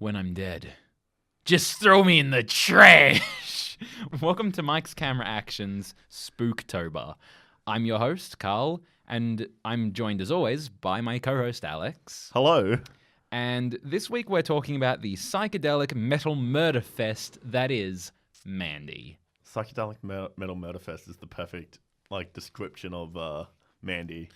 when I'm dead. Just throw me in the trash. Welcome to Mike's Camera Actions Spooktober. I'm your host, Carl, and I'm joined as always by my co-host, Alex. Hello. And this week we're talking about the psychedelic metal murder fest that is Mandy. Psychedelic Metal Murder Fest is the perfect description of Mandy.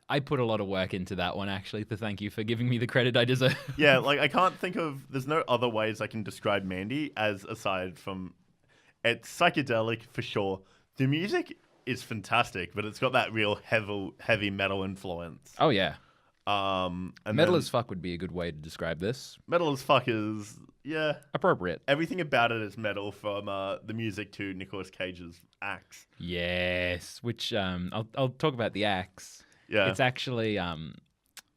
I put a lot of work into that one, actually, to thank you for giving me the credit I deserve. Yeah, I can't think of... There's no other ways I can describe Mandy aside from... It's psychedelic for sure. The music is fantastic, but it's got that real heavy metal influence. Oh, yeah. And Metal as fuck would be a good way to describe this. Metal as fuck is... Yeah. Appropriate. Everything about it is metal, from the music to Nicolas Cage's axe. Yes, which I'll talk about the axe. Yeah. It's actually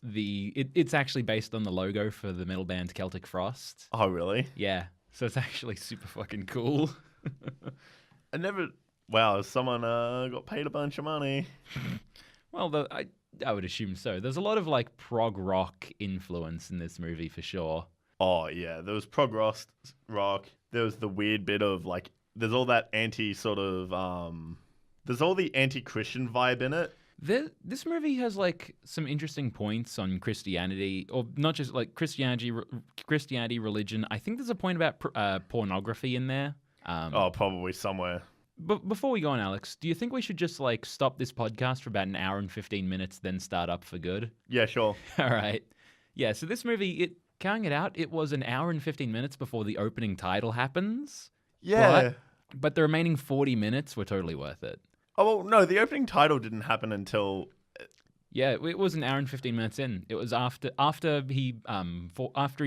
it's actually based on the logo for the metal band Celtic Frost. Oh, really? Yeah. So it's actually super fucking cool. Wow, someone got paid a bunch of money. Well, I would assume so. There's a lot of prog rock influence in this movie for sure. Oh, yeah. There was prog rock. There was the weird bit of, there's all that there's all the anti-Christian vibe in it. This movie has some interesting points on Christianity, or not just Christianity, religion. I think there's a point about pornography in there. Probably somewhere. But before we go on, Alex, do you think we should just stop this podcast for about an hour and 15 minutes, then start up for good? Yeah, sure. All right. Yeah. So this movie, counting it out, it was an hour and 15 minutes before the opening title happens. Yeah. But the remaining 40 minutes were totally worth it. Oh, well, no, the opening title didn't happen until... Yeah, it was an hour and 15 minutes in. It was after he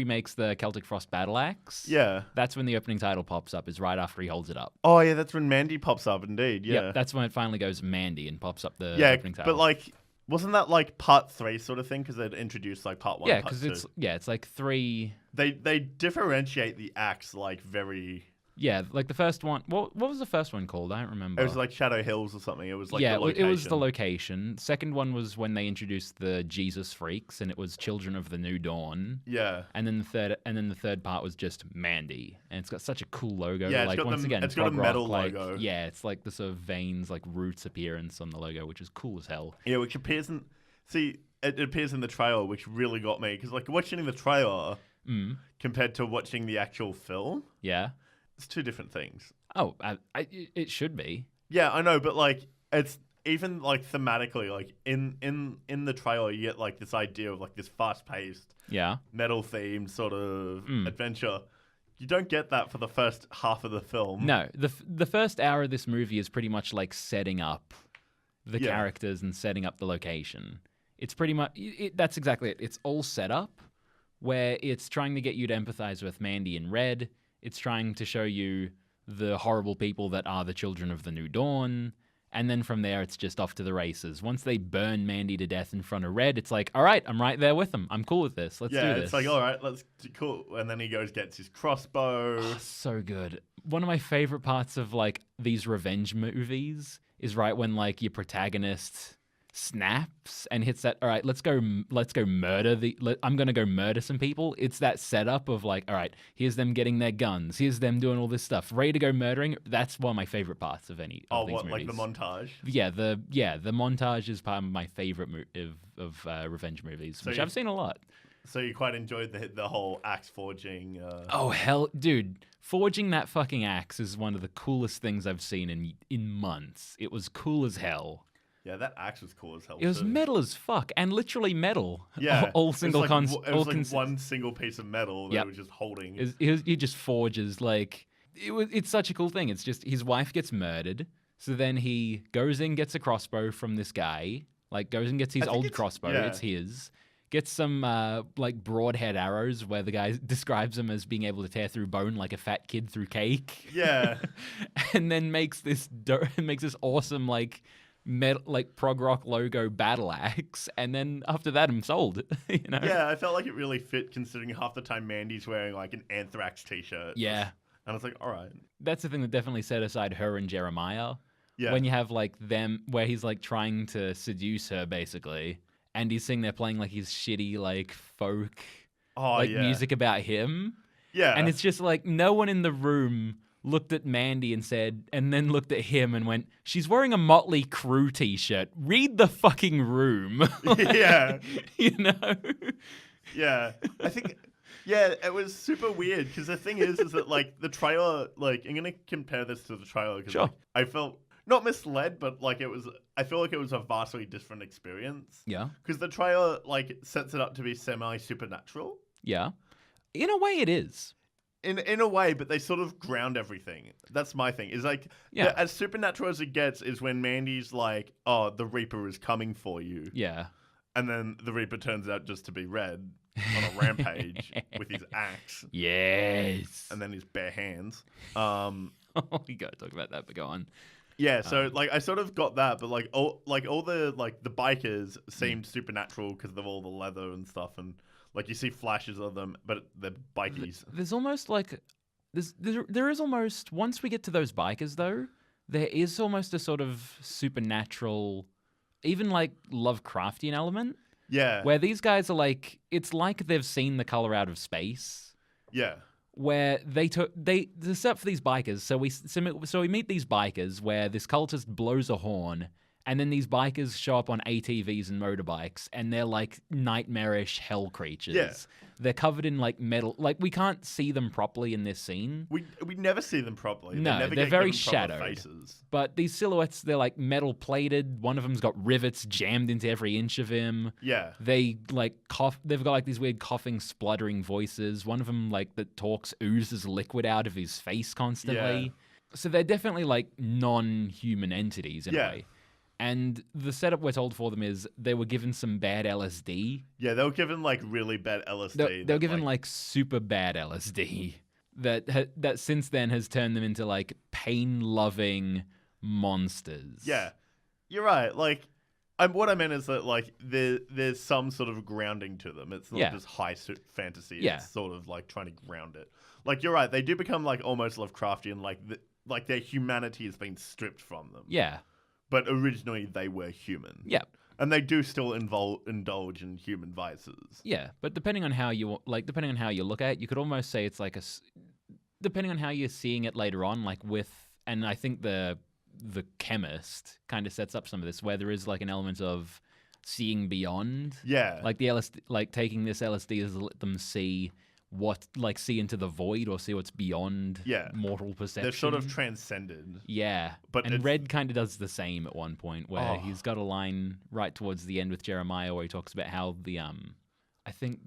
makes the Celtic Frost battle axe. Yeah. That's when the opening title pops up, is right after he holds it up. Oh, yeah, that's when Mandy pops up, indeed, yeah. Yep, that's when it finally goes Mandy and pops up the opening title. But, wasn't that, part 3 sort of thing? Because they'd introduced, part 1, yeah, part 2. it's 3... They differentiate the acts, very... Yeah, the first one... What was the first one called? I don't remember. It was, Shadow Hills or something. It was, the yeah, location. it was the location. Second one was when they introduced the Jesus freaks, and it was Children of the New Dawn. Yeah. And then the third part was just Mandy, and it's got such a cool logo. Yeah, it's got a metal logo. Yeah, it's the sort of veins, roots appearance on the logo, which is cool as hell. Yeah, which appears in... See, it appears in the trailer, which really got me, because, watching the trailer compared to watching the actual film... Yeah. It's two different things. Oh, it should be. Yeah, I know, but it's even thematically, in the trailer, you get this idea of this fast-paced, metal themed sort of adventure. You don't get that for the first half of the film. No, the first hour of this movie is pretty much setting up the characters and setting up the location. It's pretty much that's exactly it. It's all set up where it's trying to get you to empathize with Mandy in red. It's trying to show you the horrible people that are the Children of the New Dawn. And then from there, it's just off to the races. Once they burn Mandy to death in front of Red, it's all right, I'm right there with them. I'm cool with this. Let's do this. Yeah, it's all right, let's do cool. And then he gets his crossbow. Oh, so good. One of my favorite parts of, these revenge movies is right when, your protagonist snaps and hits that, all right, let's go murder I'm gonna go murder some people. It's that setup of all right, here's them getting their guns, here's them doing all this stuff, ready to go murdering. That's one of my favorite parts of any of these movies. The montage? The montage is part of my favorite of revenge movies, which I've seen a lot. So you quite enjoyed the whole axe forging? Oh hell, dude! Forging that fucking axe is one of the coolest things I've seen in months. It was cool as hell. Yeah, that axe was cool as hell. It was metal as fuck, and literally metal. Yeah, all single it was one single piece of metal that he was just holding. He just forges it's such a cool thing. It's just his wife gets murdered, so then he goes and gets a crossbow from this guy. Goes and gets his old crossbow. Yeah. It's his. Gets some broadhead arrows where the guy describes them as being able to tear through bone like a fat kid through cake. Yeah, and then makes this awesome metal, prog rock logo battle axe, and then after that I'm sold. Yeah, I felt like it really fit considering half the time Mandy's wearing an Anthrax t-shirt. Yeah, and I was all right, that's the thing that definitely set aside her and Jeremiah. Yeah, when you have them where he's trying to seduce her basically, and he's sitting there playing his shitty folk music about him. Yeah. And it's just like no one in the room looked at Mandy and then looked at him and went, she's wearing a Motley Crue t-shirt. Read the fucking room. Yeah. You know? Yeah. I think, yeah, it was super weird because the thing is that like the trailer, like I'm going to compare this to the trailer because like, I felt not misled, but like I feel like it was a vastly different experience. Yeah. Because the trailer like sets it up to be semi-supernatural. Yeah. In a way it is. In a way, but they sort of ground everything. That's my thing. Is like, as supernatural as it gets is when Mandy's like, oh, the Reaper is coming for you. Yeah. And then the Reaper turns out just to be Red on a rampage with his axe. Yes. And then his bare hands. We gotta talk about that, but go on. Yeah, so like I sort of got that, but like all the bikers seemed supernatural because of all the leather and stuff, and like you see flashes of them, but they're bikies. There's almost like there is almost, once we get to those bikers though, there is almost a sort of supernatural, even like Lovecraftian element. Yeah. Where these guys are like, it's like they've seen The Color Out of Space. Yeah. Where they set up for these bikers. So we meet these bikers where this cultist blows a horn, and then these bikers show up on ATVs and motorbikes, and they're like nightmarish hell creatures. Yeah. They're covered in like metal. Like we can't see them properly in this scene. We never see them properly. No, they're very shadowed. Faces. But these silhouettes, they're like metal plated. One of them's got rivets jammed into every inch of him. Yeah. They like cough. They've got like these weird coughing, spluttering voices. One of them like that talks oozes liquid out of his face constantly. Yeah. So they're definitely like non-human entities in a way. And the setup we're told for them is they were given some bad LSD. Yeah, they were given like really bad LSD. They were given like super bad LSD that since then has turned them into like pain-loving monsters. Yeah, you're right. Like, what I meant is that like there's some sort of grounding to them. It's not just high fantasy. Yeah. It's sort of like trying to ground it. Like, you're right. They do become like almost Lovecraftian. Like their humanity has been stripped from them. Yeah. But originally they were human. Yeah. And they do still indulge in human vices. Yeah, but depending on how you look at it, you could almost say it's like depending on how you're seeing it later on, like and I think the chemist kind of sets up some of this where there is like an element of seeing beyond. Yeah. Like the LSD, like taking this LSD has let them see into the void or see what's beyond mortal perception. They're sort of transcended. Yeah. And Red kind of does the same at one point where he's got a line right towards the end with Jeremiah where he talks about how the I can't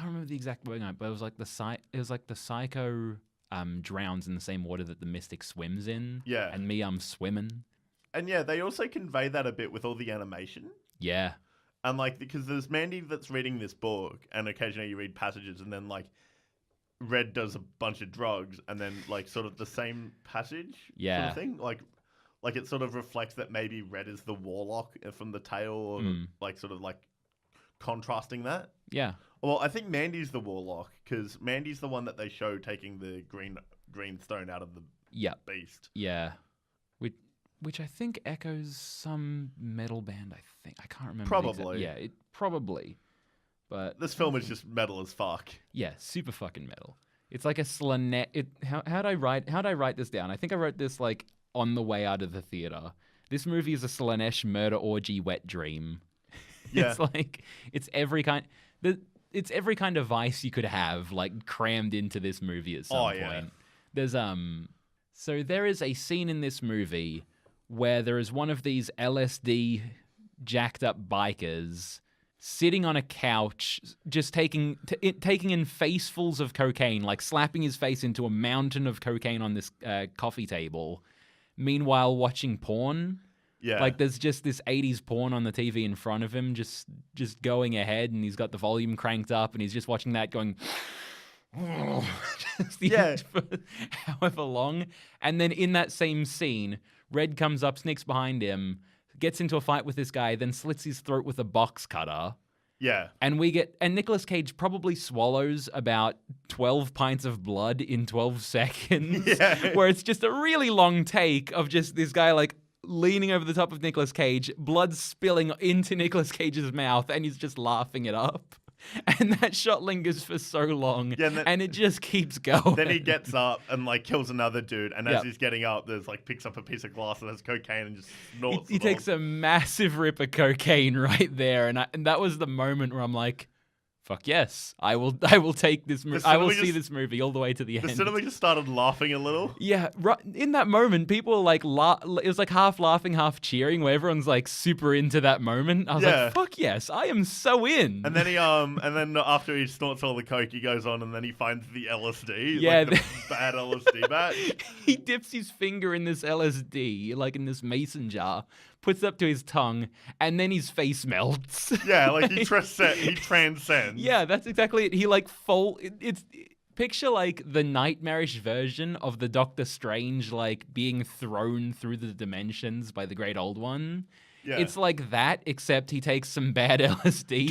remember the exact wording on it, but it was like the psycho drowns in the same water that the mystic swims in. Yeah. And me, I'm swimming. And yeah, they also convey that a bit with all the animation. Yeah. And like, because there's Mandy that's reading this book, and occasionally you read passages, and then like Red does a bunch of drugs, and then like sort of the same passage sort of thing. Like it sort of reflects that maybe Red is the warlock from the tale, or like sort of like contrasting that. Yeah. Well, I think Mandy's the warlock because Mandy's the one that they show taking the green stone out of the beast. Yeah. Which I think echoes some metal band, I think. I can't remember. Probably. Probably. But this film is just metal as fuck. Yeah, super fucking metal. It's like a Slanesh... How'd I write this down? I think I wrote this like on the way out of the theater. This movie is a Slanesh murder orgy wet dream. Yeah. It's like... It's every kind of vice you could have, like, crammed into this movie at some point. Yeah. There's, So there is a scene in this movie where there is one of these LSD jacked up bikers sitting on a couch, just taking in facefuls of cocaine, like slapping his face into a mountain of cocaine on this coffee table, meanwhile watching porn. Yeah. Like there's just this 80s porn on the TV in front of him, just going ahead, and he's got the volume cranked up, and he's just watching that going... for however long. And then in that same scene, Red comes up, sneaks behind him, gets into a fight with this guy, then slits his throat with a box cutter. Yeah. And Nicolas Cage probably swallows about 12 pints of blood in 12 seconds. Yeah. Where it's just a really long take of just this guy like leaning over the top of Nicolas Cage, blood spilling into Nicolas Cage's mouth, and he's just laughing it up. And that shot lingers for so long, and it just keeps going. Then he gets up and like kills another dude, and as he's getting up, there's like picks up a piece of glass that has cocaine and just snorts. He takes a massive rip of cocaine right there, and that was the moment where I'm like, fuck yes, I will take this movie. I will see this movie all the way to the end. The cinema just started laughing a little. Yeah, right in that moment, people were like, it was like half laughing, half cheering, where everyone's like super into that moment. I was like, fuck yes, I am so in. And then and then after he snorts all the coke, he goes on and then he finds the LSD. Yeah, like the bad LSD batch. He dips his finger in this LSD, like in this mason jar, puts it up to his tongue, and then his face melts. Yeah, like he transcends. Yeah, that's exactly it. He like picture like the nightmarish version of the Doctor Strange like being thrown through the dimensions by the Great Old One. Yeah. It's like that, except he takes some bad LSD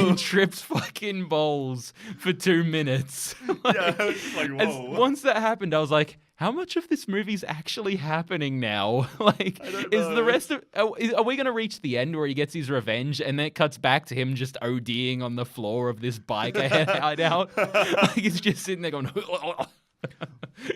and trips fucking balls for 2 minutes. Once that happened, I was like, how much of this movie's actually happening now? Like, is the rest of... Are we going to reach the end where he gets his revenge and then it cuts back to him just ODing on the floor of this biker hideout? Like, he's just sitting there going...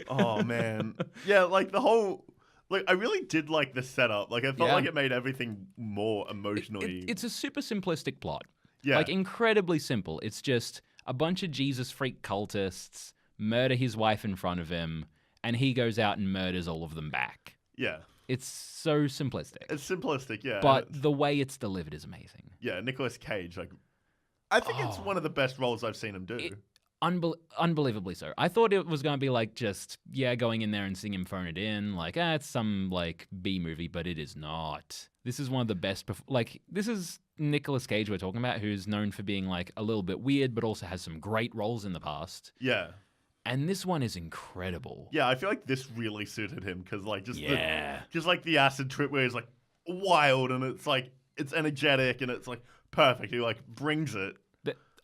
Oh, man. Yeah, like the whole... Like, I really did like the setup. Like, I felt like it made everything more emotionally... It's a super simplistic plot. Yeah. Like, incredibly simple. It's just a bunch of Jesus freak cultists murder his wife in front of him, and he goes out and murders all of them back. Yeah. It's so simplistic. It's simplistic, yeah. But the way it's delivered is amazing. Yeah, Nicolas Cage, like... I think it's one of the best roles I've seen him do. Unbelievably so. I thought it was going to be like just, going in there and seeing him phone it in. Like, it's some like B movie, but it is not. This is one of the best. This is Nicolas Cage we're talking about, who's known for being like a little bit weird, but also has some great roles in the past. Yeah. And this one is incredible. Yeah, I feel like this really suited him because like just the acid trip where he's like wild and it's like it's energetic and it's like perfect. He like brings it.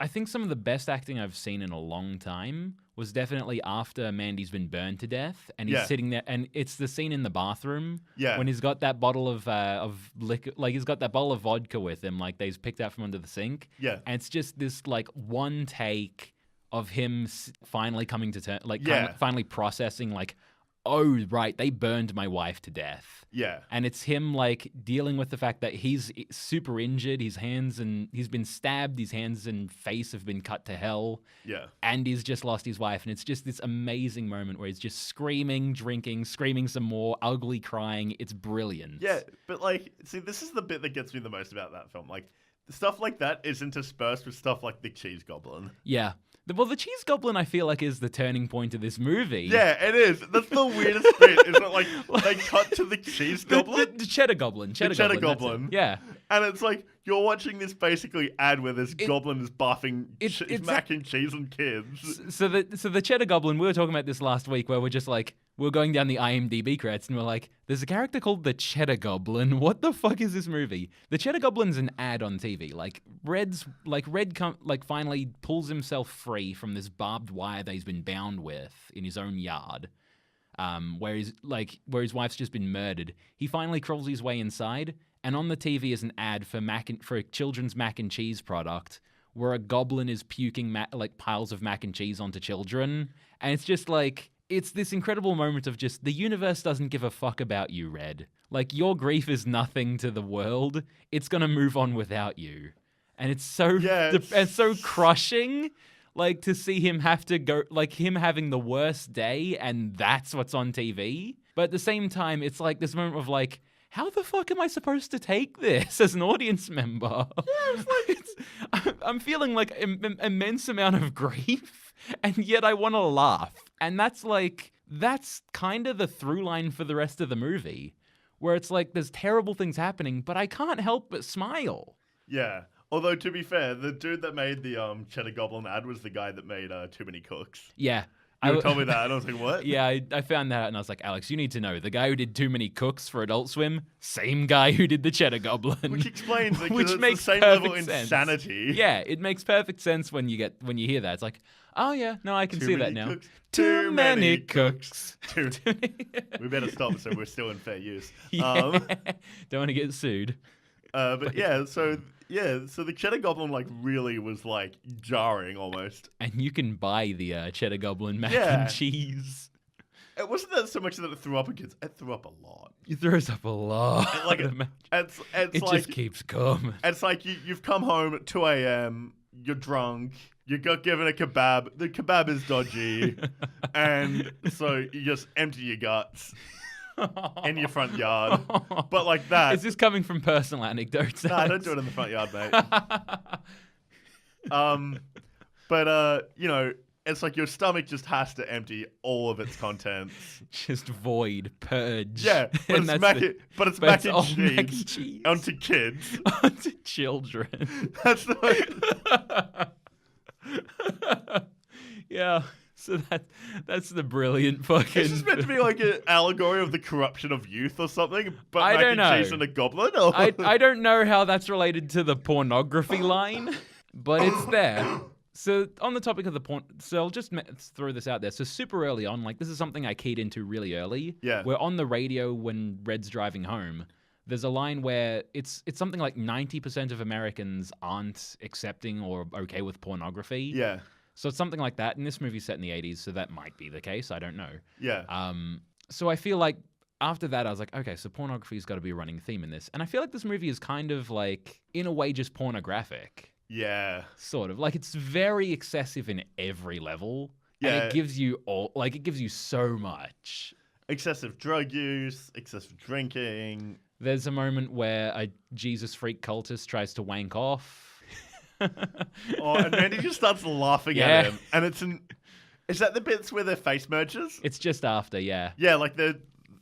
I think some of the best acting I've seen in a long time was definitely after Mandy's been burned to death, and he's sitting there, and it's the scene in the bathroom when he's got that bottle of liquor, like he's got that bottle of vodka with him, like they've picked out from under the sink. Yeah, and it's just this like one take of him finally coming to terms, like finally processing, like, oh right, they burned my wife to death. Yeah. And it's him like dealing with the fact that he's super injured, he's been stabbed, his hands and face have been cut to hell. Yeah. And he's just lost his wife. And it's just this amazing moment where he's just screaming, drinking, screaming some more, ugly crying. It's brilliant. Yeah, but like, see, this is the bit that gets me the most about that film. Like, stuff like that is interspersed with stuff like the Cheese Goblin. Yeah. Well, the Cheese Goblin, I feel like, is the turning point of this movie. Yeah, it is. That's the weirdest bit. Is it like they cut to the Cheese Goblin? The Cheddar Goblin. Cheddar Goblin. Yeah. And it's like, you're watching this basically ad where this goblin is buffing mac and cheese and kids. So the Cheddar Goblin, we were talking about this last week where we're just like, we're going down the IMDb credits and we're like, there's a character called the Cheddar Goblin. What the fuck is this movie? The Cheddar Goblin's an ad on TV. Like Red finally pulls himself free from this barbed wire that he's been bound with in his own yard. Where his wife's just been murdered. He finally crawls his way inside, and on the TV is an ad for a children's mac and cheese product where a goblin is puking piles of mac and cheese onto children, and it's just like, it's this incredible moment of just, the universe doesn't give a fuck about you, Red. Like, your grief is nothing to the world. It's gonna move on without you, and it's so it's so crushing. Like, to see him have to go, like, him having the worst day, and that's what's on TV. But at the same time, it's like this moment of like, how the fuck am I supposed to take this as an audience member? Yeah, I'm feeling like an immense amount of grief, and yet I want to laugh. And that's kind of the through line for the rest of the movie, where it's like there's terrible things happening, but I can't help but smile. Yeah. Although, to be fair, the dude that made the Cheddar Goblin ad was the guy that made Too Many Cooks. Yeah. You told me that, and I was like, what? Yeah, I found that out, and I was like, Alex, you need to know. The guy who did Too Many Cooks for Adult Swim, same guy who did the Cheddar Goblin. Which explains it, which it's makes the same level insanity. Yeah, it makes perfect sense when you hear that. It's like, oh yeah, no, I can see that now. Too many cooks. We better stop so we're still in fair use. Yeah. Don't want to get sued. But yeah, so Yeah, so the Cheddar Goblin like really was like jarring almost. And you can buy the Cheddar Goblin mac and cheese. It wasn't that so much that it threw up against. It threw up a lot. It throws up a lot. It like, just keeps coming. It's like you've come home at 2 a.m. You're drunk. You got given a kebab. The kebab is dodgy, and so you just empty your guts in your front yard. But like that. Is this coming from personal anecdotes? Nah, don't do it in the front yard, mate. You know, it's like your stomach just has to empty all of its contents. Just void, purge. Yeah, but it's mac and cheese onto kids. Onto children. That's the Yeah. So that's the brilliant fucking... It's just meant to be like an allegory of the corruption of youth or something, but I don't know. Cheese and a goblin? Or... I don't know how that's related to the pornography line, but it's there. So on the topic of the porn... So I'll just throw this out there. So super early on, like this is something I keyed into really early. Yeah. Where on the radio when Red's driving home, there's a line where it's something like 90% of Americans aren't accepting or okay with pornography. Yeah. So it's something like that. And this movie's set in the 80s, so that might be the case. I don't know. Yeah. So I feel like after that, I was like, okay, so pornography's got to be a running theme in this. And I feel like this movie is kind of like, in a way, just pornographic. Yeah. Sort of. Like, it's very excessive in every level. Yeah. And it gives you it gives you so much. Excessive drug use, excessive drinking. There's a moment where a Jesus freak cultist tries to wank off. And Mandy just starts laughing at him. And is that the bits where their face merges? It's just after, yeah. Yeah, like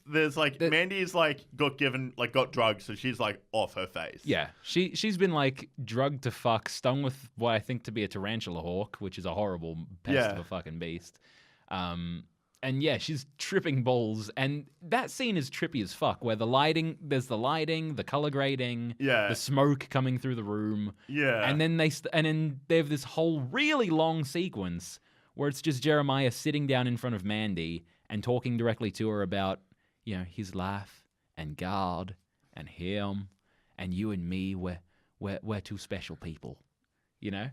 there's like Mandy's like got drugged, so she's like off her face. Yeah. She's been like drugged to fuck, stung with what I think to be a tarantula hawk, which is a horrible pest of a fucking beast. And yeah, she's tripping balls, and that scene is trippy as fuck. Where there's the lighting, the color grading, the smoke coming through the room, and then they have this whole really long sequence where it's just Jeremiah sitting down in front of Mandy and talking directly to her about, you know, his life and God and him and you and me. We're two special people, you know,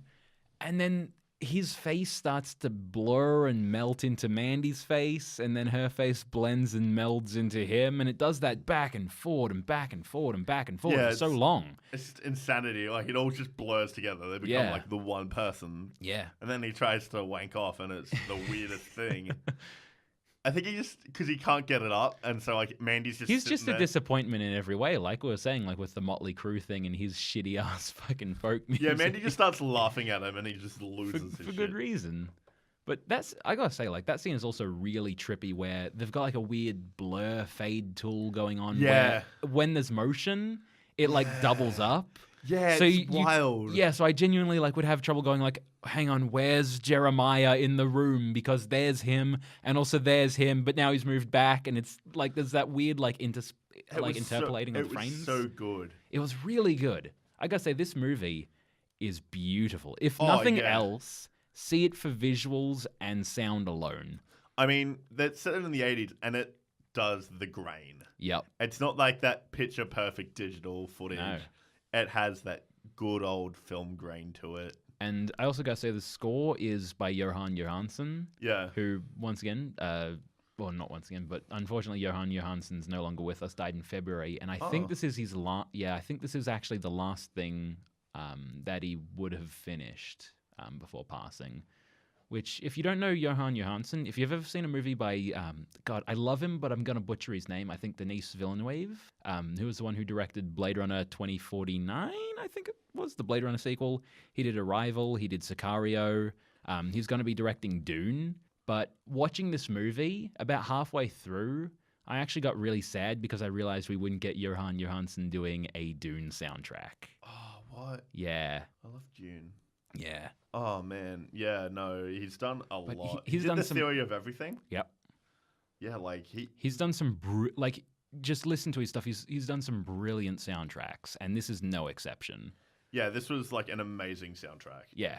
and then his face starts to blur and melt into Mandy's face, and then her face blends and melds into him, and it does that back and forward and back and forward and back and forward for so long. It's insanity. Like, it all just blurs together. They become like the one person. Yeah. And then he tries to wank off, and it's the weirdest thing. I think because he can't get it up, and so like Mandy's just he's just there. A disappointment in every way, like we were saying, like with the Motley Crue thing and his shitty ass fucking folk music. Yeah, Mandy just starts laughing at him, and he just loses his for shit. good reason. But I gotta say, like that scene is also really trippy, where they've got like a weird blur fade tool going on. Yeah. Where when there's motion, it like doubles up. Yeah, so it's wild. So I genuinely like would have trouble going like, hang on, where's Jeremiah in the room? Because there's him, and also there's him, but now he's moved back, and it's like there's that weird like interpolating of frames. It was so good. It was really good. I gotta say, this movie is beautiful. If nothing else, see it for visuals and sound alone. I mean, that's set in the 80s, and it does the grain. Yep. It's not like that picture perfect digital footage. No. It has that good old film grain to it. And I also got to say the score is by Johan Johansson. Yeah. Who, once again, well, not once again, but unfortunately Johan Johansson's no longer with us, died in February. And I think this is his last, I think this is actually the last thing that he would have finished before passing. Which, if you don't know Johan Johansson, if you've ever seen a movie by, God, I love him, but I'm going to butcher his name. I think Denis Villeneuve, who was the one who directed Blade Runner 2049, I think it was, the Blade Runner sequel. He did Arrival, he did Sicario. He's going to be directing Dune. But watching this movie, about halfway through, I actually got really sad because I realized we wouldn't get Johan Johansson doing a Dune soundtrack. Oh, what? Yeah. I love Dune. Yeah. Oh, man. Yeah, no, he's done a lot. He's done some Theory of Everything. Yep. Yeah, like he's done some just listen to his stuff. He's done some brilliant soundtracks, and this is no exception. Yeah, this was like an amazing soundtrack. Yeah,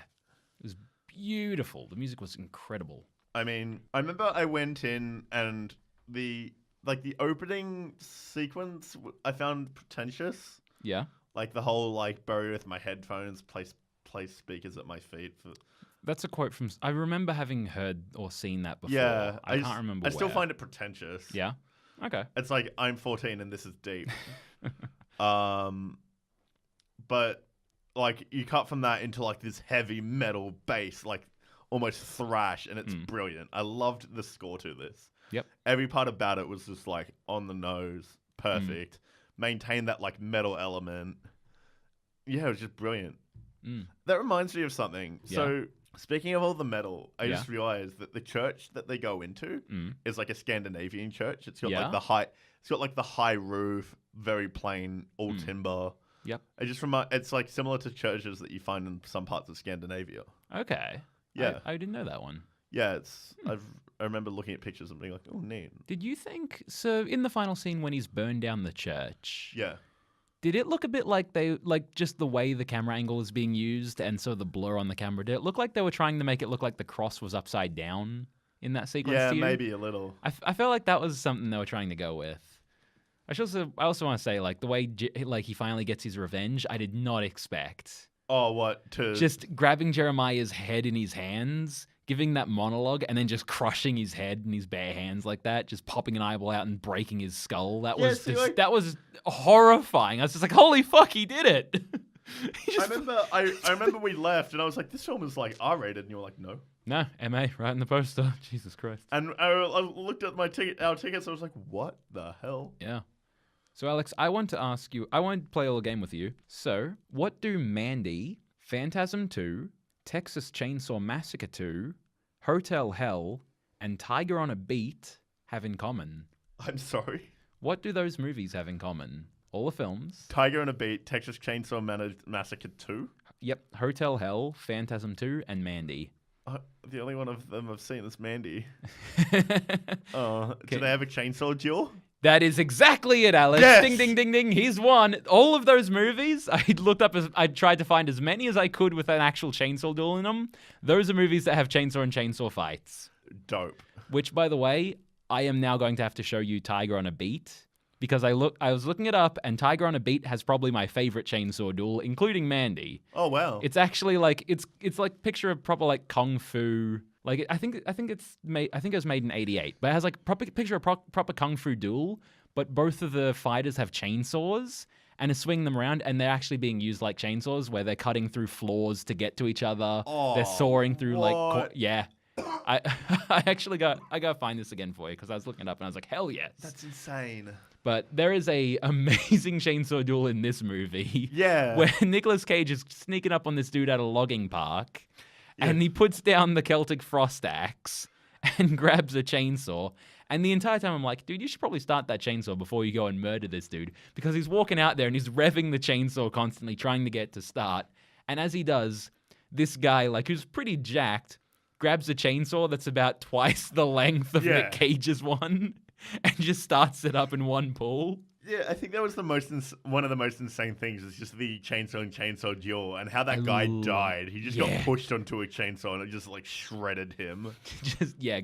it was beautiful. The music was incredible. I mean, I remember I went in and the opening sequence I found pretentious. Yeah. Like the whole like bury with my headphones, place speakers at my feet. That's a quote from. I remember having heard or seen that before. Yeah, I can't remember. I still find it pretentious. Yeah. Okay. It's like I'm 14 and this is deep. But like you cut from that into like this heavy metal bass, like almost thrash, and it's brilliant. I loved the score to this. Yep. Every part about it was just like on the nose, perfect. Maintain that like metal element. Yeah, it was just brilliant. That reminds me of something. Yeah. So speaking of all the metal, I just realized that the church that they go into is like a Scandinavian church. It's got like the high. It's got like the high roof, very plain, all timber. Yep. It's like similar to churches that you find in some parts of Scandinavia. Okay. Yeah. I didn't know that one. Yeah, I remember looking at pictures and being like, oh, neat. Did you think so? In the final scene when he's burned down the church. Yeah. Did it look a bit like just the way the camera angle is being used and so the blur on the camera? Did it look like they were trying to make it look like the cross was upside down in that sequence? Yeah, to you? Maybe a little. I felt like that was something they were trying to go with. I also want to say like the way he finally gets his revenge, I did not expect. Oh, what? Just grabbing Jeremiah's head in his hands, giving that monologue, and then just crushing his head in his bare hands like that, just popping an eyeball out and breaking his skull. That was horrifying. I was just like, holy fuck, he did it. I remember we left and I was like, this film is like R-rated, and you were like, no. No, MA, right in the poster. Jesus Christ. And I looked at our tickets, and I was like, what the hell? Yeah. So, Alex, I want to ask you, I want to play a little game with you. So, what do Mandy, Phantasm 2, Texas Chainsaw Massacre 2, Hotel Hell, and Tiger on a Beat have in common? I'm sorry? What do those movies have in common? All the films. Tiger on a Beat, Texas Chainsaw Massacre 2? Yep. Hotel Hell, Phantasm 2, and Mandy. The only one of them I've seen is Mandy. Do they have a chainsaw duel? That is exactly it, Alex. Yes! Ding, ding, ding, ding. He's won. All of those movies, I tried to find as many as I could with an actual chainsaw duel in them. Those are movies that have chainsaw and chainsaw fights. Dope. Which, by the way, I am now going to have to show you Tiger on a Beat. Because I was looking it up, and Tiger on a Beat has probably my favorite chainsaw duel, including Mandy. Oh wow! It's actually like it's like picture of proper like kung fu. Like I think it was made in '88, but it has like picture of proper kung fu duel. But both of the fighters have chainsaws and are swinging them around, and they're actually being used like chainsaws, where they're cutting through floors to get to each other. Oh, they're sawing through what? yeah. I actually got to find this again for you because I was looking it up and I was like, hell yes. That's insane. But there is a amazing chainsaw duel in this movie. Yeah. Where Nicolas Cage is sneaking up on this dude at a logging park, and he puts down the Celtic frost axe and grabs a chainsaw. And the entire time I'm like, dude, you should probably start that chainsaw before you go and murder this dude. Because he's walking out there and he's revving the chainsaw constantly, trying to get to start. And as he does, this guy, like, who's pretty jacked, grabs a chainsaw that's about twice the length of Nick Cage's one and just starts it up in one pull. Yeah, I think that was one of the most insane things is just the chainsaw and chainsaw duel and how that guy died. He just got pushed onto a chainsaw and it just like shredded him.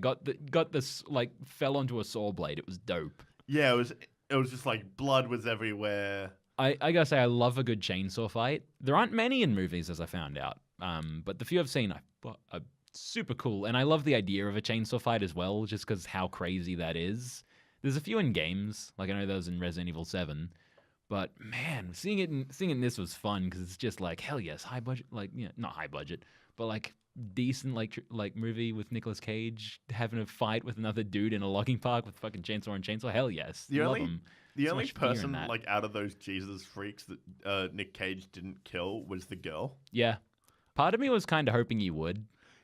got this like fell onto a saw blade. It was dope. Yeah, it was just like blood was everywhere. I gotta say I love a good chainsaw fight. There aren't many in movies, as I found out. But the few I've seen are super cool, and I love the idea of a chainsaw fight as well, just because how crazy that is. There's a few in games, like I know there was in Resident Evil 7, but man, seeing it in this was fun because it's just like hell yes, high budget, like not high budget, but like decent like movie with Nicolas Cage having a fight with another dude in a logging park with fucking chainsaw and chainsaw. Hell yes, the only person like out of those Jesus freaks that Nick Cage didn't kill was the girl. Yeah, part of me was kind of hoping he would.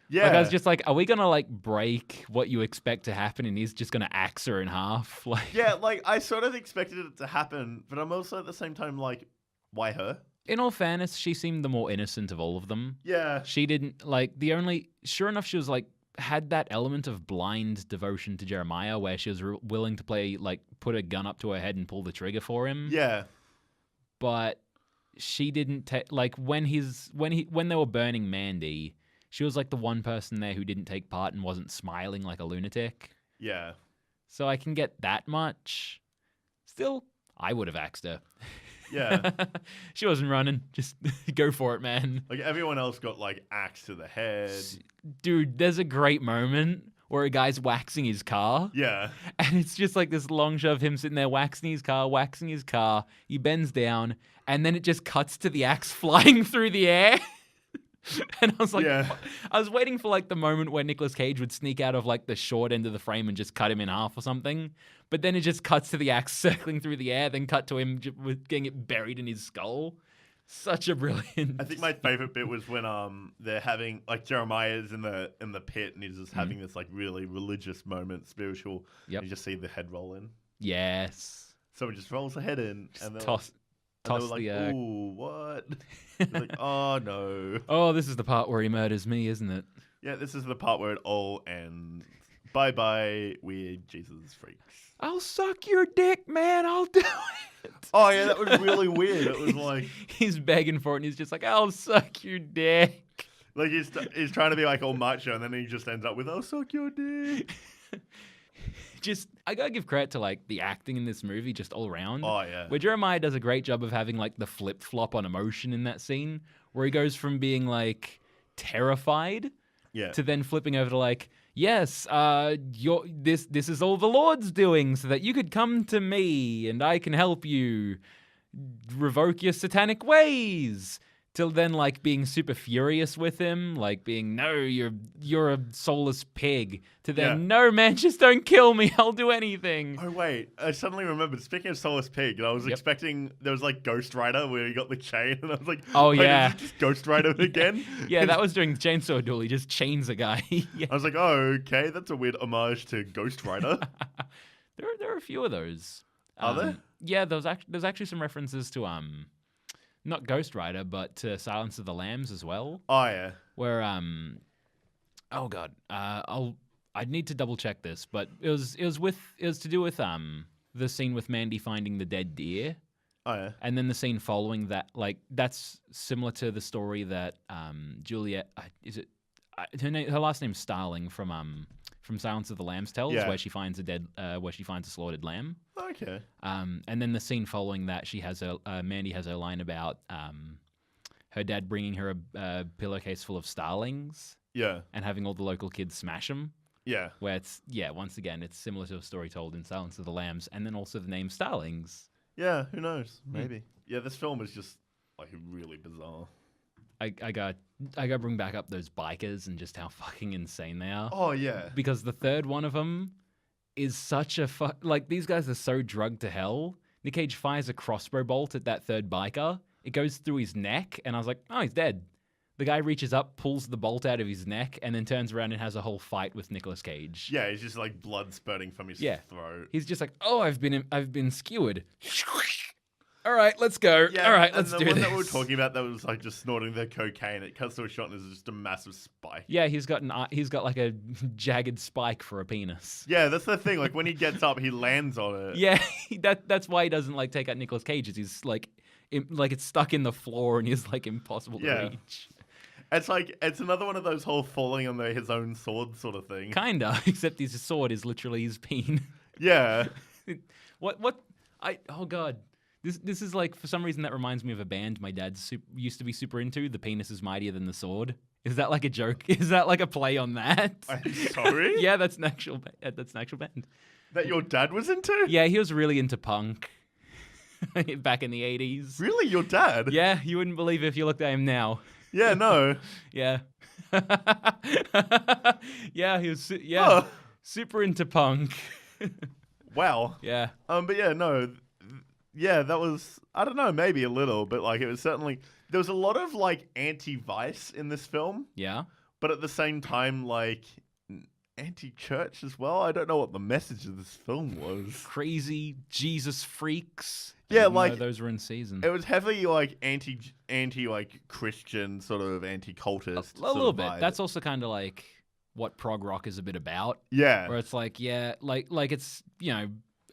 Yeah. Like, I was just like, are we going to, like, break what you expect to happen and he's just going to axe her in half? Like, yeah, like, I sort of expected it to happen, but I'm also at the same time like, why her? In all fairness, she seemed the more innocent of all of them. Yeah. She didn't, like, sure enough, she was, like, had that element of blind devotion to Jeremiah where she was willing to put a gun up to her head and pull the trigger for him. Yeah. But she didn't, when they were burning Mandy, she was like the one person there who didn't take part and wasn't smiling like a lunatic. Yeah. So I can get that much. Still, I would have axed her. Yeah. She wasn't running. Just go for it, man. Like, everyone else got, like, axe to the head. Dude, there's a great moment where a guy's waxing his car. Yeah. And it's just like this long shot of him sitting there waxing his car. He bends down, and then it just cuts to the axe flying through the air. And I was like, I was waiting for like the moment where Nicolas Cage would sneak out of like the short end of the frame and just cut him in half or something. But then it just cuts to the axe circling through the air, then cut to him with getting it buried in his skull. Such a brilliant. I think my favorite bit was when they're having like Jeremiah's in the pit and he's just having this like really religious moment, spiritual. Yep. You just see the head roll in. Yes. Someone just rolls the head in and they're toss like, the. Ooh, what? Like, oh no. Oh, this is the part where he murders me, isn't it? Yeah, this is the part where it all ends. Bye bye, weird Jesus freaks. I'll suck your dick, man. I'll do it. Oh yeah, that was really weird. It was like he's begging for it, and he's just like, "I'll suck your dick." Like he's trying to be like all macho, and then he just ends up with, "I'll suck your dick." I gotta give credit to like the acting in this movie, just all around. Oh yeah, where Jeremiah does a great job of having like the flip flop on emotion in that scene, where he goes from being like terrified, to then flipping over to like, yes, this is all the Lord's doing, so that you could come to me and I can help you revoke your satanic ways. Till then, like being super furious with him, like being no, you're a soulless pig. To then, no man, just don't kill me. I'll do anything. Oh wait, I suddenly remembered. Speaking of soulless pig, I was expecting there was like Ghost Rider where he got the chain, and I was like, oh yeah, is it just Ghost Rider again? Yeah, that was during Chainsaw Duel. He just chains a guy. I was like, oh okay, that's a weird homage to Ghost Rider. there are a few of those. Are there? Yeah, there's actually some references to not Ghost Rider, but Silence of the Lambs as well. Oh yeah. Where oh god, I'd need to double check this, but it was to do with the scene with Mandy finding the dead deer. Oh yeah. And then the scene following that, like that's similar to the story that Juliet her last name's Starling from Silence of the Lambs tells, where she finds a slaughtered lamb. Okay. And then the scene following that, she has Mandy has her line about her dad bringing her a pillowcase full of starlings. Yeah. And having all the local kids smash them. Yeah. Where it's once again it's similar to a story told in Silence of the Lambs, and then also the name Starlings. Yeah. Who knows? Maybe. Yeah. This film is just like really bizarre. I gotta bring back up those bikers and just how fucking insane they are. Oh yeah. Because the third one of them is such a like these guys are so drugged to hell. Nick Cage fires a crossbow bolt at that third biker. It goes through his neck, and I was like, oh, he's dead. The guy reaches up, pulls the bolt out of his neck, and then turns around and has a whole fight with Nicolas Cage. Yeah, he's just like blood spurting from his throat. He's just like, oh, I've been skewered. All right, let's go. Yeah, all right, let's do this. The one that we were talking about that was like just snorting the cocaine. It cuts to a shot and there's just a massive spike. Yeah, he's got like a jagged spike for a penis. Yeah, that's the thing. Like when he gets up, he lands on it. Yeah, that's why he doesn't like take out Nicolas Cage. He's like it's stuck in the floor and he's like impossible to reach. It's another one of those whole falling on his own sword sort of thing. Kinda, except his sword is literally his peen. Yeah. Oh god. This is like, for some reason, that reminds me of a band my dad used to be super into. The penis is mightier than the sword. Is that like a joke? Is that like a play on that? I'm sorry? Yeah, that's an actual band. That your dad was into? Yeah, he was really into punk back in the 80s. Really? Your dad? Yeah, you wouldn't believe it if you looked at him now. Yeah, no. Yeah. Yeah, he was super into punk. Wow. Yeah. But yeah, no. Yeah, that was, I don't know, maybe a little, but like it was certainly, there was a lot of like anti-vice in this film. Yeah. But at the same time, like anti-church as well. I don't know what the message of this film was. Crazy Jesus freaks. Yeah, like those were in season. It was heavily like anti like Christian sort of anti-cultist. A little bit. That's also kind of like what prog rock is a bit about. Yeah. Where it's like, like it's,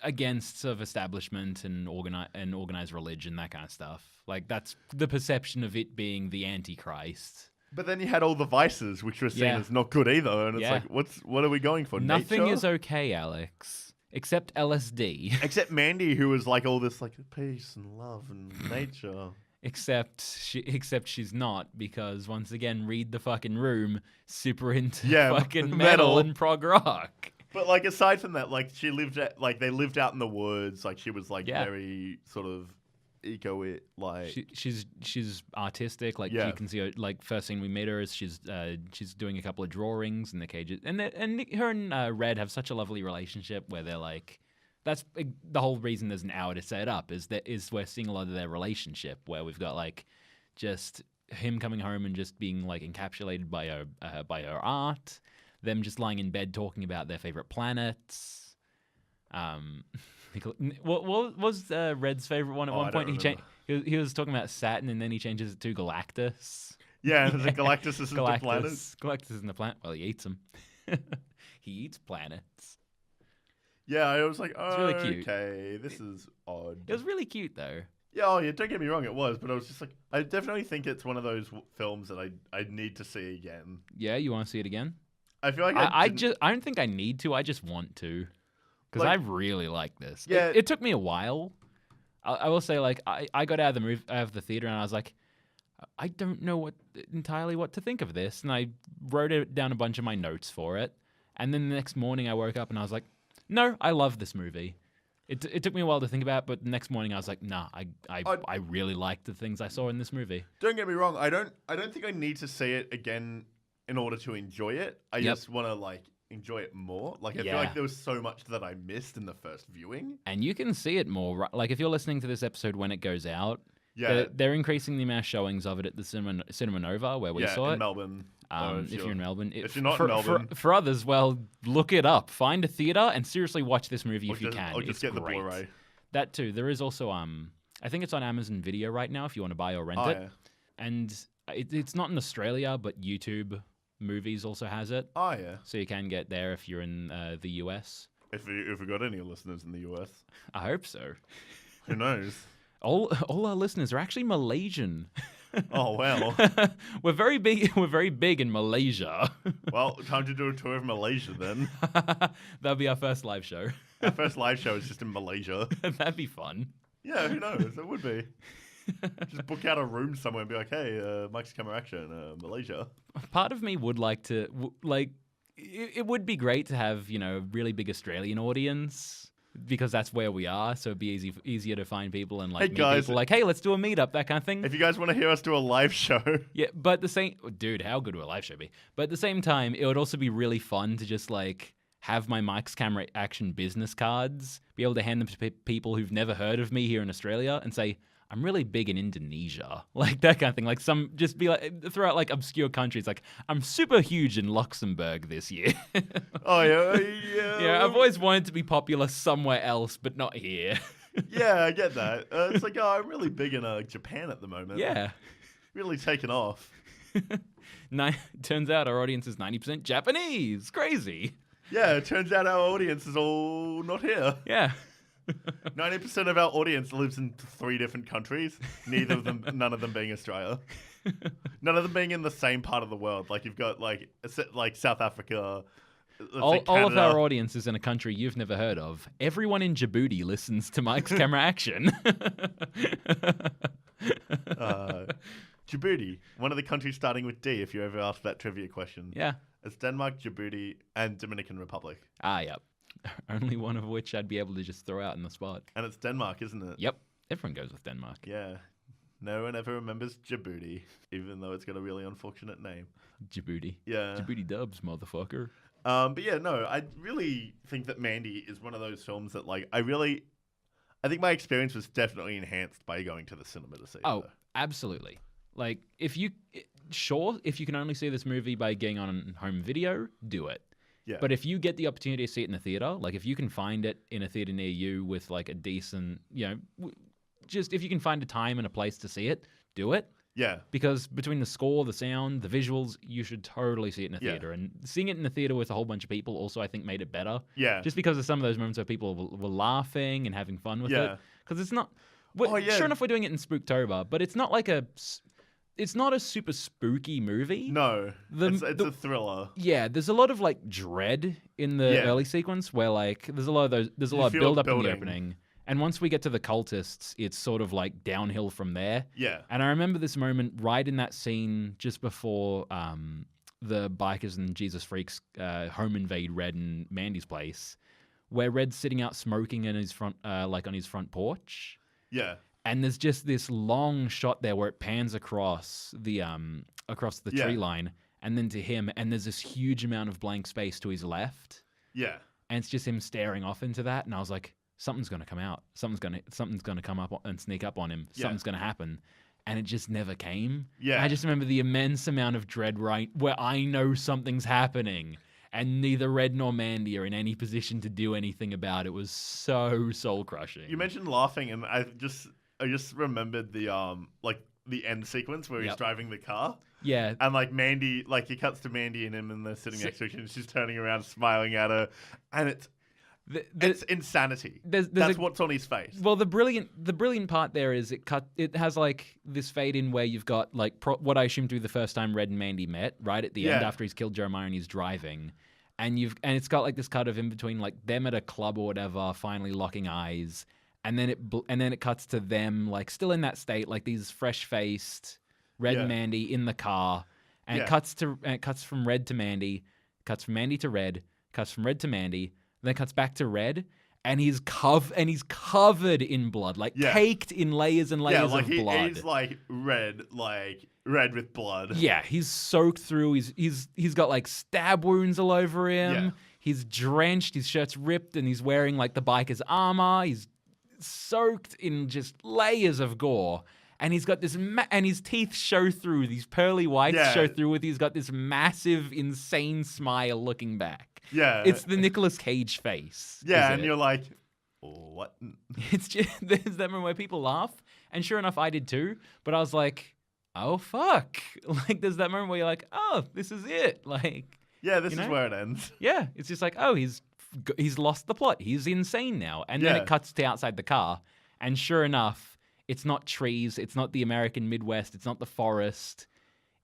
against sort of establishment and organized religion, that kind of stuff. Like that's the perception of it being the Antichrist. But then you had all the vices, which were seen as not good either. And it's like, what are we going for? Nothing Nature? is okay, Alex. Except LSD. Except Mandy, who was like all this like peace and love and nature. Except she's not, because once again, read the fucking room, super into fucking metal and prog rock. But like aside from that, like they lived out in the woods. Like she was like very sort of eco-it, like she's artistic. Like you can see her, like first scene we meet her is she's doing a couple of drawings in the cages, and her and Red have such a lovely relationship where they're like, that's the whole reason there's an hour to set up is we're seeing a lot of their relationship where we've got like just him coming home and just being like encapsulated by her art, them just lying in bed talking about their favorite planets. What was Red's favorite one? At one point he was talking about Saturn, and then he changes it to Galactus. Yeah, the Galactus isn't the planet. Galactus isn't the planet. Well, he eats them. He eats planets. Yeah, I was like, oh, really cute. Okay, this is odd. It was really cute, though. Yeah, don't get me wrong, it was, but I was just like, I definitely think it's one of those films that I need to see again. Yeah, you want to see it again? I feel like I don't think I need to. I just want to, because I really like this. Yeah, it took me a while. I will say, like, I got out of the theater and I was like, I don't know entirely what to think of this, and I wrote down a bunch of my notes for it, and then the next morning I woke up and I was like, no, I love this movie. It took me a while to think about, but the next morning I was like, nah, I really liked the things I saw in this movie. Don't get me wrong, I don't think I need to see it again in order to enjoy it. I just want to like enjoy it more. Like I feel like there was so much that I missed in the first viewing. And you can see it more. Like if you're listening to this episode when it goes out, they're increasing the amount of showings of it at the Cinema Nova where we saw it. In Melbourne. If you're in Melbourne. If you're not in Melbourne. For others, well, look it up. Find a theater and seriously watch this movie if you can. Or just get great. The Blu-ray. That too. There is also, I think it's on Amazon Video right now if you want to buy or rent it. Yeah. And it's not in Australia, but YouTube Movies also has it. Oh, yeah. So you can get there if you're in the US. If we got any listeners in the US. I hope so. Who knows? All our listeners are actually Malaysian. Oh, well. We're very big in Malaysia. Well, time to do a tour of Malaysia then. That'll be our first live show. Our first live show is just in Malaysia. That'd be fun. Yeah, who knows? It would be. Just book out a room somewhere and be like, hey, Mike's Camera Action, Malaysia. Part of me would like to, it would be great to have, a really big Australian audience. Because that's where we are, so it'd be easier to find people and meet people like, hey, let's do a meetup, that kind of thing. If you guys want to hear us do a live show. Yeah, but dude, how good would a live show be? But at the same time, it would also be really fun to just have my Mike's Camera Action business cards, be able to hand them to people who've never heard of me here in Australia and say, I'm really big in Indonesia, that kind of thing. Just be throw out obscure countries. I'm super huge in Luxembourg this year. Oh yeah. Yeah, I've always wanted to be popular somewhere else, but not here. Yeah, I get that. It's I'm really big in Japan at the moment. Yeah, really taken off. Turns out our audience is 90% Japanese. Crazy. Yeah, it turns out our audience is all not here. Yeah. 90% of our audience lives in 3 different countries. None of them being Australia. None of them being in the same part of the world. You've got South Africa. All of our audience is in a country you've never heard of. Everyone in Djibouti listens to Mike's Camera Action. Djibouti, one of the countries starting with D. If you ever ask that trivia question. Yeah, it's Denmark, Djibouti, and Dominican Republic. Ah, yep. Only one of which I'd be able to just throw out in the spot. And it's Denmark, isn't it? Yep. Everyone goes with Denmark. Yeah. No one ever remembers Djibouti, even though it's got a really unfortunate name. Djibouti. Yeah. Djibouti dubs, motherfucker. But yeah, no, I really think that Mandy is one of those films that, I think my experience was definitely enhanced by going to the cinema to see it. Oh, absolutely. If you can only see this movie by getting on home video, do it. Yeah. But if you get the opportunity to see it in a theater, if you can find it in a theater near you with a decent, just if you can find a time and a place to see it, do it. Yeah. Because between the score, the sound, the visuals, you should totally see it in a theater. And seeing it in a theater with a whole bunch of people also, I think, made it better. Yeah. Just because of some of those moments where people were laughing and having fun with it. Because it's not... Sure enough, we're doing it in Spooktober, but it's not it's not a super spooky movie. No, it's a thriller. Yeah, there's a lot of like dread in the early sequence where like there's a lot of build up in the opening. And once we get to the cultists, it's sort of like downhill from there. Yeah. And I remember this moment right in that scene just before the bikers and Jesus Freaks home invade Red and Mandy's place, where Red's sitting out smoking in his front, like on his front porch. Yeah. And there's just this long shot there where it pans across the tree line and then to him, and there's this huge amount of blank space to his left. Yeah. And it's just him staring off into that, and I was like, something's gonna come out. Something's gonna come up and sneak up on him. Something's gonna happen. And it just never came. Yeah. I just remember the immense amount of dread where I know something's happening. And neither Red nor Mandy are in any position to do anything about it. It was so soul-crushing. You mentioned laughing, and I just remembered the end sequence where he's driving the car. Yeah. And like Mandy, like he cuts to Mandy and him and they're sitting next to each other and she's turning around smiling at her. And it's insanity. That's what's on his face. Well, the brilliant part there is it has like this fade in where you've got like what I assume to be the first time Red and Mandy met, right at the end after he's killed Jeremiah and he's driving. And it's got like this cut of in between like them at a club or whatever, finally locking eyes. And then it cuts to them like still in that state, like these fresh-faced Red and Mandy in the car, and it cuts from Red to Mandy, cuts from Mandy to Red, cuts from Red to Mandy, then cuts back to Red, and he's covered in blood, like caked in layers and layers of blood. He's like red with blood. Yeah, he's soaked through. He's got like stab wounds all over him. Yeah. He's drenched. His shirt's ripped, and he's wearing like the biker's armor. He's soaked in just layers of gore, and he's got this and his teeth show through, these pearly whites show through with he's got this massive insane smile looking back. It's the Nicolas Cage face. You're like, what? It's just there's that moment where people laugh, and sure enough I did too, but I was like, oh fuck. Like there's that moment where you're like, oh, this is it. Like this is where it ends. Yeah, it's just like, oh, he's lost the plot. He's insane now. And then it cuts to outside the car. And sure enough, it's not trees. It's not the American Midwest. It's not the forest.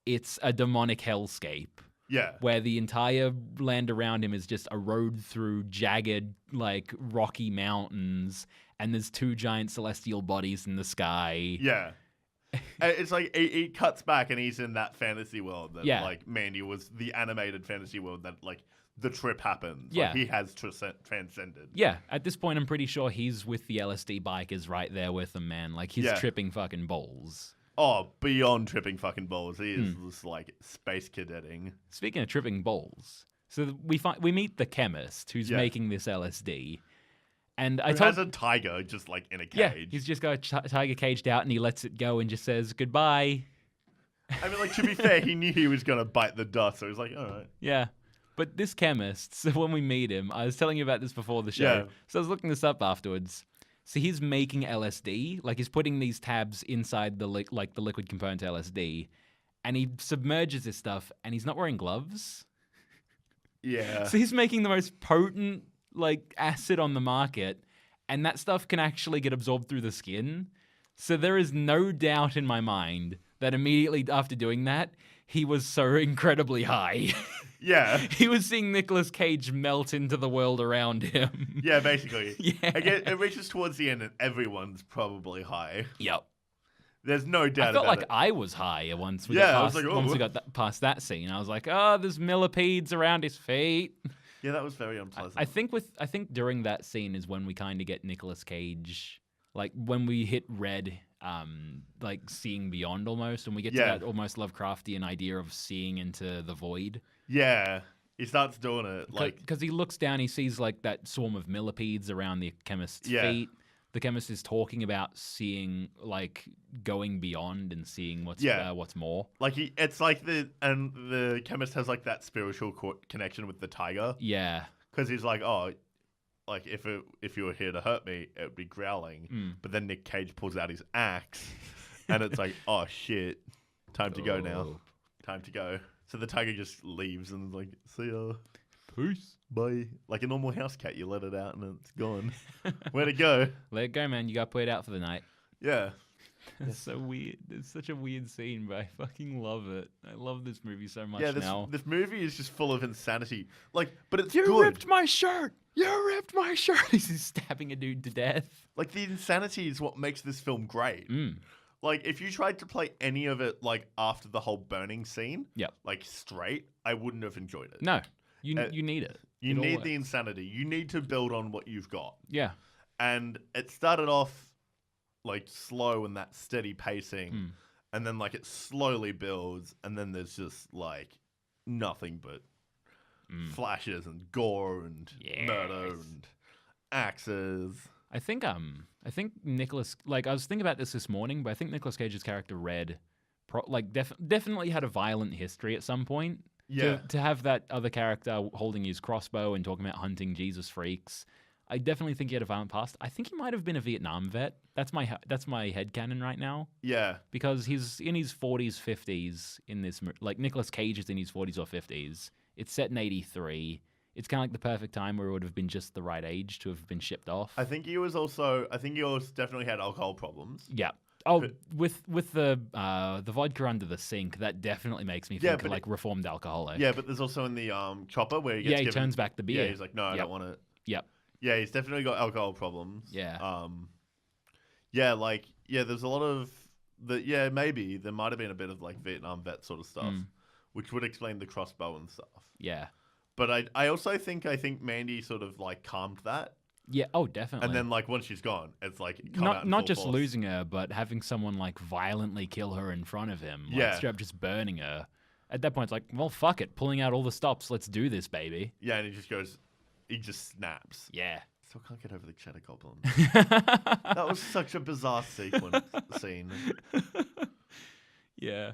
It's a demonic hellscape. Yeah. Where the entire land around him is just a road through jagged, like, rocky mountains. And there's two giant celestial bodies in the sky. Yeah. It's like he cuts back and he's in that fantasy world that, like, Mandy was the animated fantasy world that, like, the trip happens. Like, he has transcended. Yeah, at this point, I'm pretty sure he's with the LSD bikers right there with them, man. Like, he's tripping fucking balls. Oh, beyond tripping fucking balls. He is just, like, space cadetting. Speaking of tripping balls, so we meet the chemist who's making this LSD. And Who has a tiger just, like, in a cage. Yeah, he's just got a tiger caged out and he lets it go and just says, goodbye. I mean, like, to be fair, he knew he was going to bite the dust, so he's like, all right. Yeah. But this chemist, so when we meet him, I was telling you about this before the show. So I was looking this up afterwards. So he's making LSD, like he's putting these tabs inside the liquid component to LSD, and he submerges this stuff, and he's not wearing gloves. Yeah. So he's making the most potent like acid on the market, and that stuff can actually get absorbed through the skin. So there is no doubt in my mind that immediately after doing that, he was so incredibly high. Yeah. He was seeing Nicolas Cage melt into the world around him. Yeah, basically. Again, it reaches towards the end and everyone's probably high. Yep. There's no doubt I felt about like it. I was high once we got past that scene. I was like, oh, there's millipedes around his feet. Yeah, that was very unpleasant. I think during that scene is when we kind of get Nicolas Cage, like when we hit Red, like seeing beyond almost, and we get to that almost Lovecraftian idea of seeing into the void. Yeah, he starts doing it because he looks down, he sees like that swarm of millipedes around the chemist's feet. The chemist is talking about seeing, like, going beyond and seeing what's more. Like it's like the chemist has like that spiritual connection with the tiger. Yeah, because he's like, oh, like if you were here to hurt me, it would be growling. But then Nick Cage pulls out his axe, and it's like, oh shit, time to go now, time to go. So the tiger just leaves and is like, see ya. Peace. Bye. Like a normal house cat, you let it out and it's gone. Where'd it go? Let it go, man. You got to put it out for the night. Yeah. It's so weird. It's such a weird scene, but I fucking love it. I love this movie so much now. This movie is just full of insanity. Like, but it's You good. ripped my shirt! You ripped my shirt! He's stabbing a dude to death. Like, the insanity is what makes this film great. Like, if you tried to play any of it, like, after the whole burning scene, like, straight, I wouldn't have enjoyed it. No. You need it. You need the insanity. You need to build on what you've got. Yeah. And it started off like slow and that steady pacing, and then like it slowly builds, and then there's just like nothing but flashes and gore and murder and axes. I think Nicolas, like, I was thinking about this morning, but I think Nicolas Cage's character Red, definitely had a violent history at some point. Yeah. To have that other character holding his crossbow and talking about hunting Jesus freaks, I definitely think he had a violent past. I think he might have been a Vietnam vet. That's my headcanon right now. Yeah. Because he's in his 40s, 50s in this... Like, Nicolas Cage is in his 40s or 50s. It's set in 83. It's kind of like the perfect time where it would have been just the right age to have been shipped off. I think he also definitely had alcohol problems. Yeah. Oh, with the vodka under the sink, that definitely makes me think like reformed alcoholic. Yeah, but there's also in the chopper where he turns back the beer. Yeah, he's like, no, I don't want it. Yep. Yeah, he's definitely got alcohol problems. Yeah. There's a lot of maybe there might have been a bit of like Vietnam vet sort of stuff, which would explain the crossbow and stuff. Yeah. But I also think Mandy sort of like calmed that. Yeah, oh, definitely. And then like once she's gone, it's like not just losing her, but having someone like violently kill her in front of him. Like, straight up just burning her. At that point, it's like, well, fuck it, pulling out all the stops. Let's do this, baby. Yeah, and he just snaps. Yeah. Still can't get over the cheddar goblin. That was such a bizarre scene. Yeah.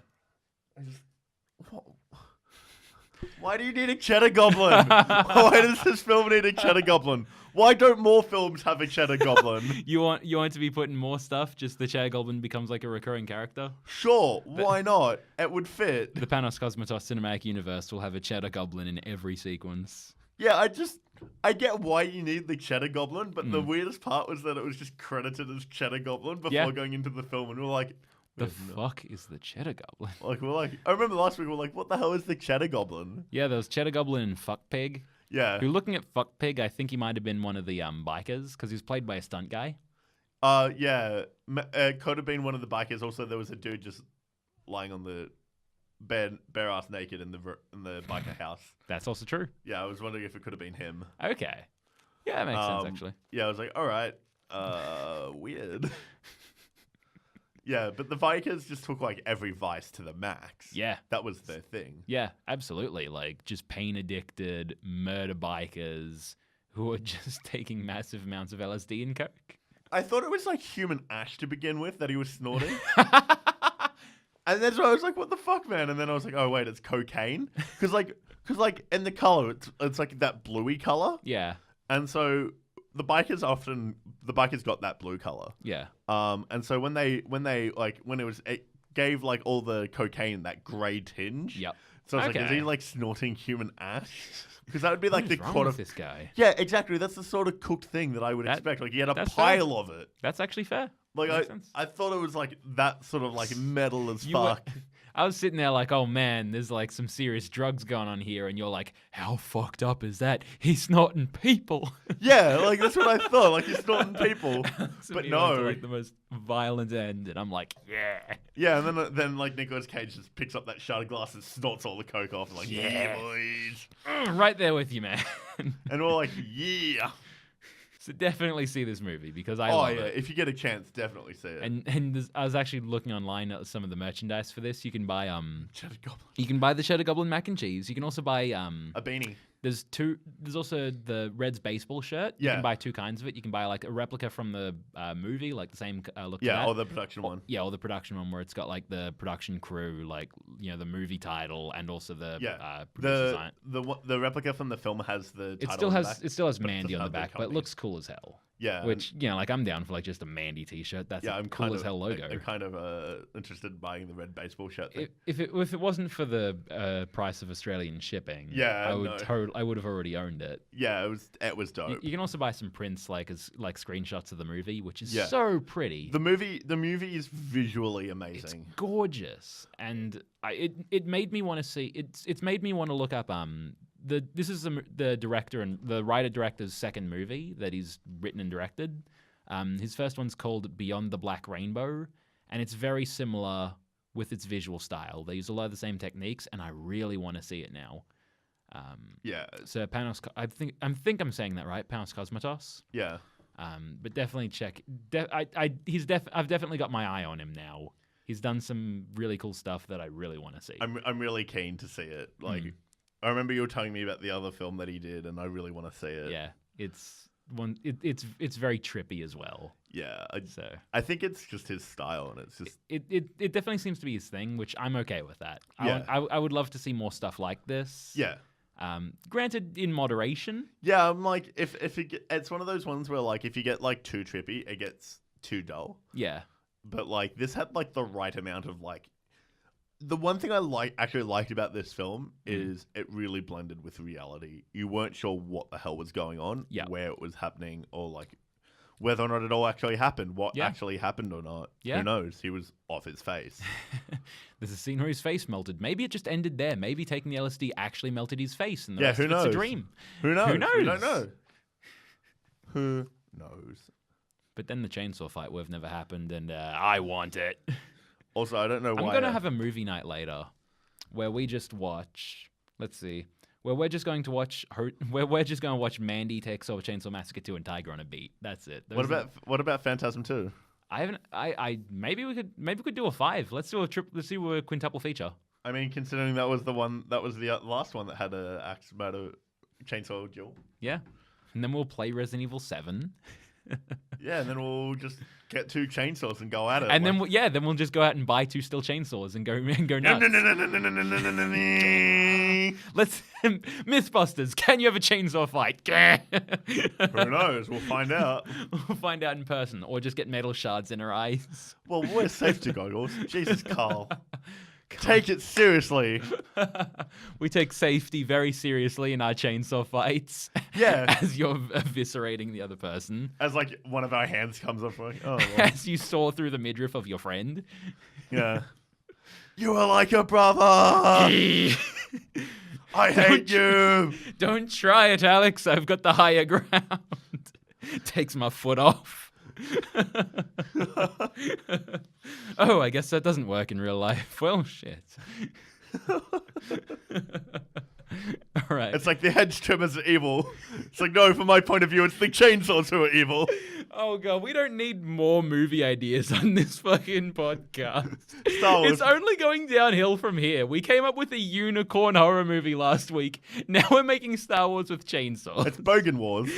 Why do you need a cheddar goblin? Why does this film need a cheddar goblin? Why don't more films have a cheddar goblin? You want to be putting more stuff? Just the cheddar goblin becomes like a recurring character? Sure, why not? It would fit. The Panos Cosmatos cinematic universe will have a cheddar goblin in every sequence. Yeah, I get why you need the cheddar goblin, but the weirdest part was that it was just credited as cheddar goblin before going into the film, and we were like, the fuck is the cheddar goblin? I remember last week we were like, what the hell is the cheddar goblin? Yeah, there was cheddar goblin and fuck pig. Yeah. If you're looking at fuck pig, I think he might have been one of the bikers because he was played by a stunt guy. Yeah, it could have been one of the bikers. Also, there was a dude just lying on the bed, bare ass naked in the biker house. That's also true. Yeah, I was wondering if it could have been him. Okay. Yeah, that makes sense actually. Yeah, I was like, all right, weird. Yeah, but the bikers just took like every vice to the max. Yeah. That was their thing. Yeah, absolutely. Like just pain addicted murder bikers who are just taking massive amounts of LSD and coke. I thought it was like human ash to begin with that he was snorting. And then so I was like, what the fuck, man? And then I was like, oh, wait, it's cocaine? Because like in the color, it's like that bluey color. Yeah. And so the bikers got that blue color. Yeah. And so when it gave like all the cocaine that gray tinge. Yep. So I was like, is he like snorting human ash? Because that would be like what the is wrong quarter. With this guy. Yeah, exactly. That's the sort of cooked thing that I would expect. Like he had a pile of it. That's actually fair. Like I thought it was like that sort of like metal as fuck. I was sitting there like, oh man, there's like some serious drugs going on here, and you're like, how fucked up is that? He's snorting people. Yeah, like that's what I thought. Like he's snorting people, but no, to, like the most violent end, and I'm like, yeah, yeah. And then like Nicolas Cage just picks up that shattered glass and snorts all the coke off, and like, yeah boys, right there with you, man. And we're like, yeah. So definitely see this movie because I love it. If you get a chance, definitely see it. And I was actually looking online at some of the merchandise for this. You can buy Cheddar Goblin. You can buy the Cheddar Goblin mac and cheese. You can also buy a beanie. There's also the Reds baseball shirt. You can buy two kinds of it. You can buy like a replica from the movie, like the same look. Yeah, or the production one. Yeah, or the production one where it's got like the production crew, like the movie title, and also the the replica from the film has the title. It still has Mandy on the back, but it looks cool as hell. Yeah. Which, like, I'm down for, like, just a Mandy t-shirt. That's a cool as hell logo. I'm kind of interested in buying the red baseball shirt thing. If it wasn't for the price of Australian shipping, I would have already owned it. Yeah, it was dope. You can also buy some prints, like screenshots of the movie, which is so pretty. The movie is visually amazing. It's gorgeous, and it made me want to see. It's made me want to look up this is the director and the writer-director's second movie that he's written and directed. His first one's called Beyond the Black Rainbow, and it's very similar with its visual style. They use a lot of the same techniques, and I really want to see it now. So Panos, I think I'm saying that right, Panos Cosmatos. Yeah. But definitely check. I've definitely got my eye on him now. He's done some really cool stuff that I really want to see. I'm really keen to see it. Like. I remember you were telling me about the other film that he did, and I really want to see it. Yeah, it's very trippy as well. Yeah, I think it's just his style, and it's just it definitely seems to be his thing, which I'm okay with that. Yeah. I would love to see more stuff like this. Yeah. Granted, in moderation. Yeah, I'm like, it's one of those ones where, like, if you get like too trippy, it gets too dull. Yeah. But like this had like the right amount of like. The one thing I actually liked about this film is it really blended with reality. You weren't sure what the hell was going on, where it was happening, or like whether or not it all actually happened, what actually happened or not. Yeah. Who knows? He was off his face. There's a scene where his face melted. Maybe it just ended there. Maybe taking the LSD actually melted his face, and the rest who of knows? it's a dream. Who knows? Who knows? We don't know. Who knows? But then the chainsaw fight would have never happened, and I want it. Also, I don't know why. I'm going to have a movie night later where we just watch, let's see, where we're just going to watch Mandy Takes Over Chainsaw Massacre 2 and Tiger on a Beat. That's it. What about Phantasm 2? Maybe we could do a 5. Let's do a quintuple feature. I mean, considering that was the last one that had a axe about a chainsaw duel. Yeah. And then we'll play Resident Evil 7. Yeah, and then we'll just get 2 chainsaws and go at it. And then we'll just go out and buy 2 steel chainsaws and go nuts. Let's Mythbusters. Can you have a chainsaw fight? Who knows? We'll find out. We'll find out in person, or just get metal shards in our eyes. Well, wear safety goggles. Jesus, Carl. Take it seriously. We take safety very seriously in our chainsaw fights. Yeah. As you're eviscerating the other person. As like one of our hands comes up like, oh. Well. As you saw through the midriff of your friend. Yeah. You are like a brother. I hate you. Don't try it, Alex. I've got the higher ground. Takes my foot off. Oh, I guess that doesn't work in real life. Well, shit. All right. It's like the hedge trimmers are evil. It's like, no, from my point of view, it's the chainsaws who are evil. Oh, God, we don't need more movie ideas on this fucking podcast. Star Wars. It's only going downhill from here. We came up with a unicorn horror movie last week. Now we're making Star Wars with chainsaws. It's Bogan Wars.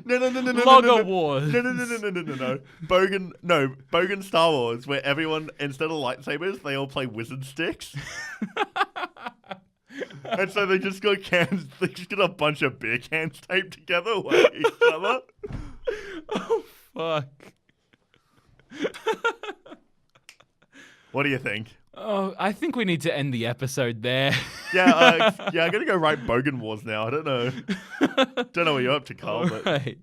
No. Logger Wars. No. Bogan Star Wars, where everyone, instead of lightsabers, they all play wizard sticks. And so they just got a bunch of beer cans taped together like each other. Oh, fuck. What do you think? Oh, I think we need to end the episode there. Yeah, I'm gonna go write Bogan Wars now. I don't know. Don't know what you're up to, Carl. All right.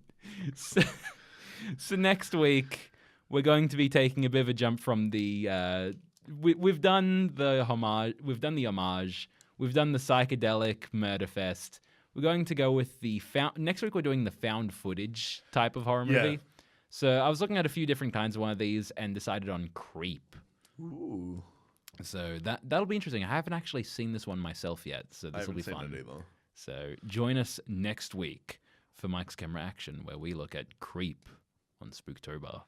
So next week we're going to be taking a bit of a jump from the. We've done the homage. We've done the homage. We've done the psychedelic murder fest. We're going to go with the next week. We're doing the found footage type of horror movie. Yeah. So I was looking at a few different kinds of one of these and decided on Creep. Ooh. So that'll be interesting. I haven't actually seen this one myself yet, so this will be fun. It either. So join us next week for Mike's Camera Action, where we look at Creep on Spooktober.